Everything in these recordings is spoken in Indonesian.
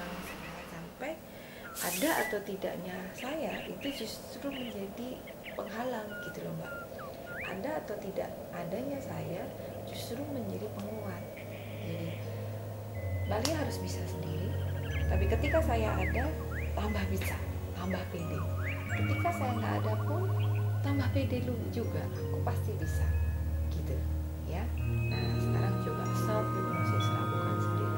berkembang sampai ada atau tidaknya saya itu justru menjadi penghalang gitu loh Mbak. Ada atau tidak adanya saya justru menjadi penguat. Jadi Mbak Lia harus bisa sendiri, tapi ketika saya ada tambah bisa, tambah pede. Ketika saya nggak ada pun tambah pede juga, aku pasti bisa gitu ya. Nah sekarang coba self hypnosis, lakukan sendiri.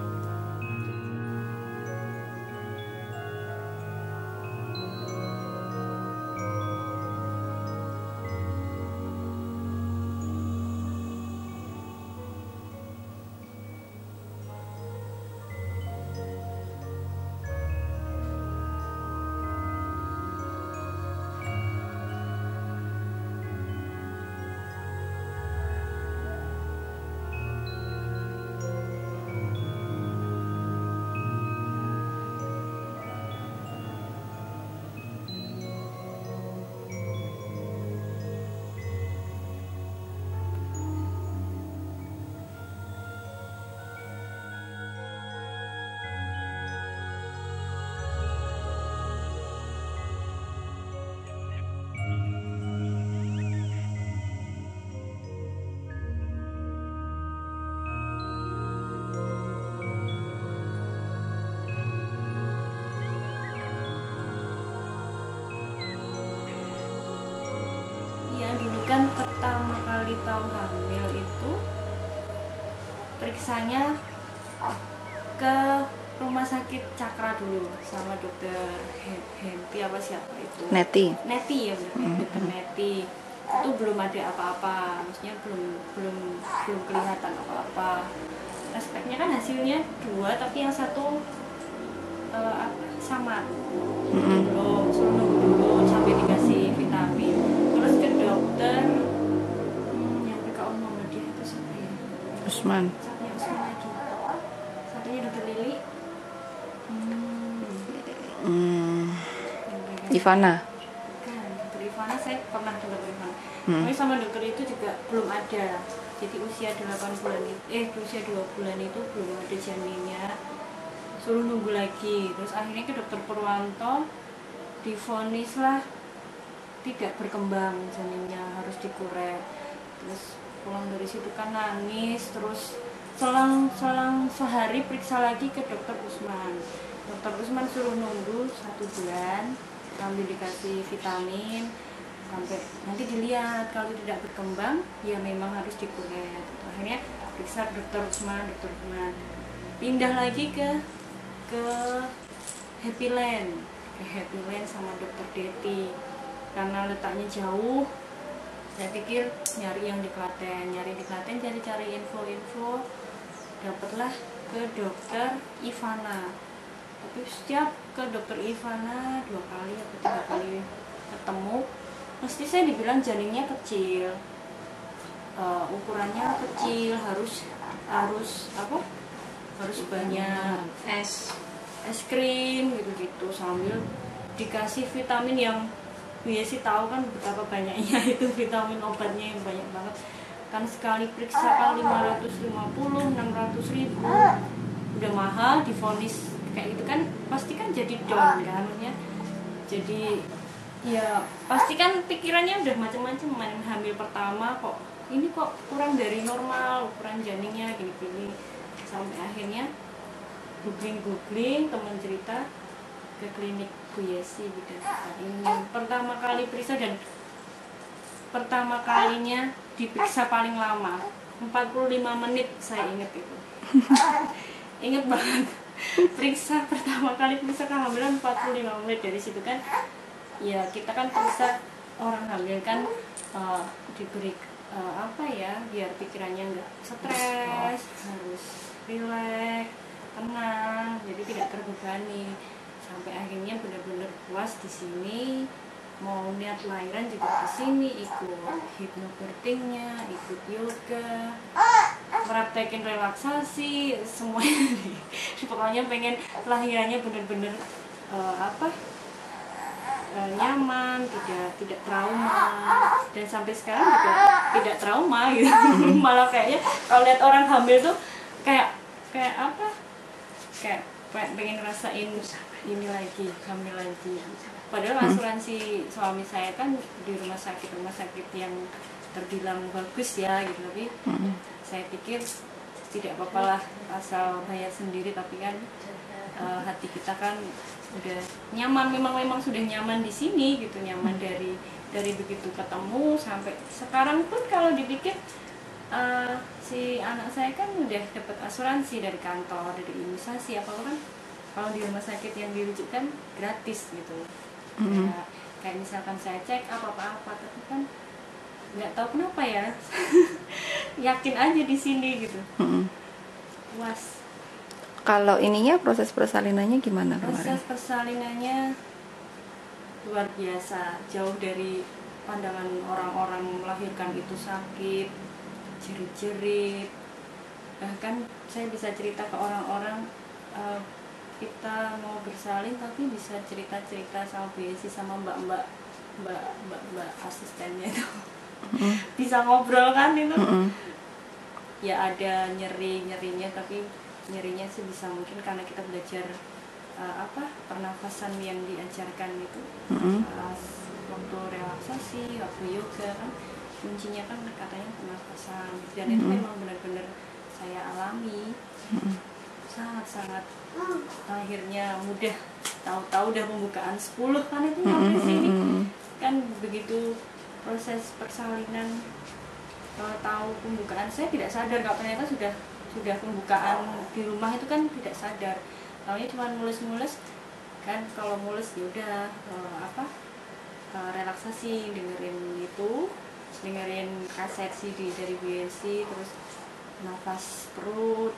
Dulu kan pertama kali tahu hamil itu periksanya ke rumah sakit Cakra dulu sama dokter Henti apa siapa itu? Neti ya dokter Neti. Itu belum ada apa-apa, maksudnya belum kelihatan apa-apa. Aspeknya kan hasilnya 2 tapi yang satu sama. Belum, suruh nunggu dulu sampai dikasih vitamin. Terus ke dokter yang PKU Muhammadiyah itu siapa ya? Usman. Satunya Usman lagi. Satunya dokter Lili. Ivana. Bukan, dokter Ivana saya pernah dengar Ivana. Tapi sama dokter itu juga belum ada. Jadi usia 8 bulan itu, usia 2 bulan itu belum ada janinnya. Suruh nunggu lagi. Terus akhirnya ke dokter Purwanto, divonislah tidak berkembang janinnya, harus dikurek. Terus pulang dari situ kan nangis. Terus selang sehari periksa lagi ke dokter Usman. Dokter Usman suruh nunggu 1 bulan sambil dikasih vitamin sampai nanti dilihat kalau tidak berkembang ya memang harus dikurek. Akhirnya periksa dokter Usman pindah lagi ke Happy Land sama dokter Deti karena letaknya jauh. Saya pikir nyari yang di Klaten, cari info, dapatlah ke dokter Ivana. Tapi setiap ke dokter Ivana 2 kali atau 3 kali ketemu, mesti saya dibilang janinnya kecil, ukurannya kecil, harus banyak es krim gitu sambil dikasih vitamin yang sih tahu kan betapa banyaknya itu vitamin obatnya yang banyak banget kan. Sekali periksa kan 550, 600 ribu udah mahal, divonis kayak gitu kan pasti kan jadi down kan, jadi ya pasti kan pikirannya udah macam-macam. Hamil pertama kok ini kok kurang dari normal ukuran janinnya gini-gini, sampai akhirnya googling teman cerita ke klinik Bu Yesi gitu. Ini pertama kali periksa dan pertama kalinya diperiksa paling lama 45 menit, saya ingat itu. Ingat banget. Pertama kali periksa kehamilan 45 menit. Dari situ kan ya kita kan periksa orang hamil kan diberi biar pikirannya nggak stres, harus rileks, tenang, jadi tidak terbebani. Sampai akhirnya benar-benar puas di sini, mau niat lahiran juga di sini, ikut hipnobirthingnya, ikut yoga, praktekin relaksasi, semuanya. Pokoknya pengen lahirannya benar-benar nyaman, tidak trauma, dan sampai sekarang juga tidak trauma gitu. Malah kayaknya kalau lihat orang hamil tuh kayak pengen rasain ini lagi, hamil lagi. Padahal asuransi suami saya kan di rumah sakit yang terbilang bagus ya gitu, tapi saya pikir tidak apa-apa lah asal bayar sendiri, tapi kan hati kita kan udah nyaman, memang sudah nyaman di sini gitu, nyaman dari begitu ketemu sampai sekarang pun kalau dipikir si anak saya kan udah dapat asuransi dari kantor, dari imunisasi apa kan, kalau di rumah sakit yang dirujukkan gratis gitu. Kayak misalkan saya cek apa tapi kan nggak tahu kenapa ya yakin aja di sini gitu. Puas. Kalau ininya proses persalinannya gimana kemarin? Proses persalinannya luar biasa, jauh dari pandangan orang-orang melahirkan itu sakit, jerit-jerit. Bahkan saya bisa cerita ke orang-orang, kita mau bersalin tapi bisa cerita-cerita sama Bu Yesi sama mbak asistennya itu. Bisa ngobrol kan itu. Ya ada nyerinya, tapi nyerinya sih bisa mungkin karena kita belajar pernafasan yang diajarkan itu. Waktu relaksasi, waktu yoga kan kuncinya kan katanya pernafasan, dan itu memang benar-benar saya alami. Sangat-sangat akhirnya mudah, tahu-tahu udah pembukaan 10 kan itu sampai sini kan. Begitu proses persalinan, tahu pembukaan, saya tidak sadar kalau ternyata sudah pembukaan di rumah itu kan, tidak sadar. Taunya cuma mulus-mulus kan, kalau mulus ya udah relaksasi, dengerin kaset CD dari BSC, terus nafas perut,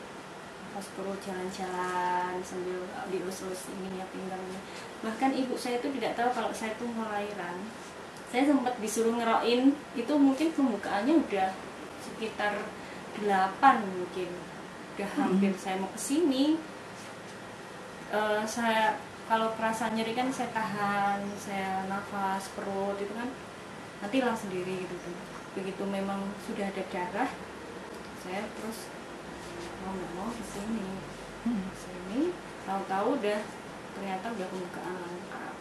jalan-jalan sambil dielus-elus ini ya pinggangnya. Bahkan ibu saya itu tidak tahu kalau saya itu melahirkan. Saya sempat disuruh ngeroin, itu mungkin pembukaannya udah sekitar 8 mungkin, udah hampir saya mau kesini. Saya kalau perasaan nyeri kan saya tahan, saya nafas perut itu kan nanti hilang sendiri gitu. Begitu memang sudah ada darah, saya terus mau nggak mau kesini, tahu-tahu ternyata udah pembukaan lengkap,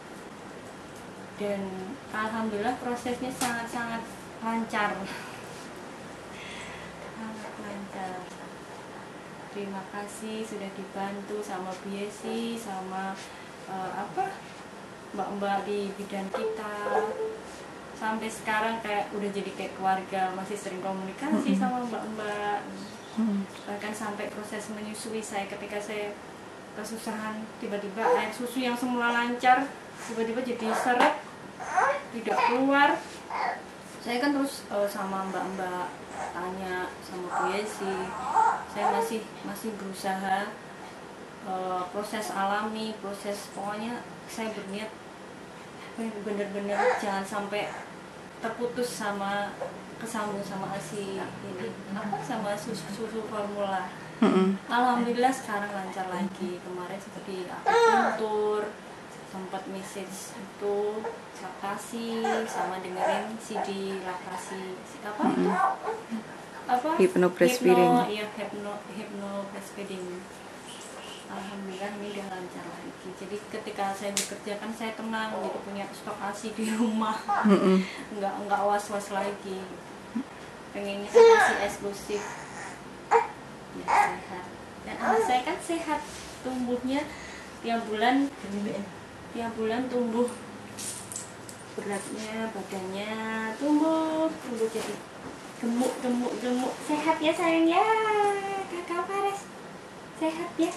dan alhamdulillah prosesnya sangat-sangat lancar. Sangat lancar. Terima kasih sudah dibantu sama BSC, sama mbak-mbak di bidan kita. Sampai sekarang udah jadi kayak keluarga, masih sering komunikasi sama mbak-mbak. Bahkan sampai proses menyusui saya, ketika saya kesusahan, tiba-tiba air susu yang semula lancar tiba-tiba jadi seret, tidak keluar. Saya kan terus sama mbak-mbak tanya, sama Bu Yesi, saya masih berusaha proses alami, proses, pokoknya saya berniat bener-bener jangan sampai terputus kesambung sama ASI ini, sama susu formula. Alhamdulillah sekarang lancar lagi. Kemarin seperti akupuntur, sempat message itu laktasi, sama dengerin CD laktasi hypno breastfeeding. Hypno breastfeeding. Alhamdulillah ini udah lancar lagi. Jadi ketika saya bekerja kan saya tenang gitu, punya stok ASI di rumah. Enggak was-was lagi. Pengennya ASI eksklusif. Ya, sehat. Dan anak saya kan sehat, tumbuhnya tiap bulan tumbuh, beratnya, badannya tumbuh jadi gemuk. Sehat ya sayang ya, Kakak Fares. Sehat ya.